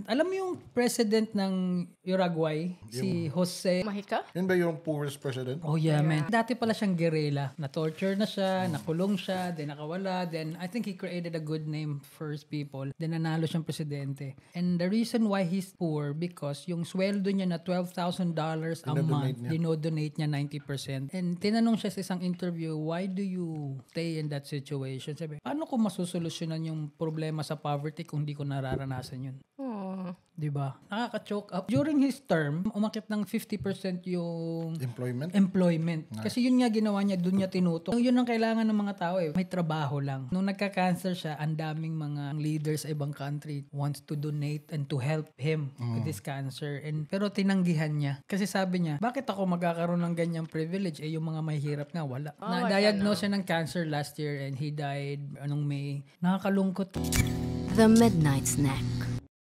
Alam mo yung president ng Uruguay, si Jose Mahika? Yun ba yung poorest president? Oh yeah, man. Dati pala siyang guerrilla. Na-torture na siya, nakulong siya, then nakawala, then I think he created a good name for his people. Then nanalo siyang presidente. And the reason why he's poor because yung sweldo niya na $12,000 a month, dinodonate niya 90%. And tinanong siya sa isang interview, why do you stay in that situation? Sabi, paano ko masusolusyonan yung problema sa poverty kung di ko nararanasan yun? Diba? Nakaka-choke up. During his term, umakit ng 50% yung employment. Nice. Kasi yun nga ginawa niya, dun niya tinutok. Yun ang kailangan ng mga tao eh. May trabaho lang. Nung nagka-cancer siya, ang daming mga leaders sa ibang country wants to donate and to help him with this cancer. Pero tinanggihan niya. Kasi sabi niya, bakit ako magkakaroon ng ganyang privilege? Eh yung mga mahihirap nga, wala. Na-diagnose siya ng cancer last year and he died anong May. Nakakalungkot. The Midnight Snack.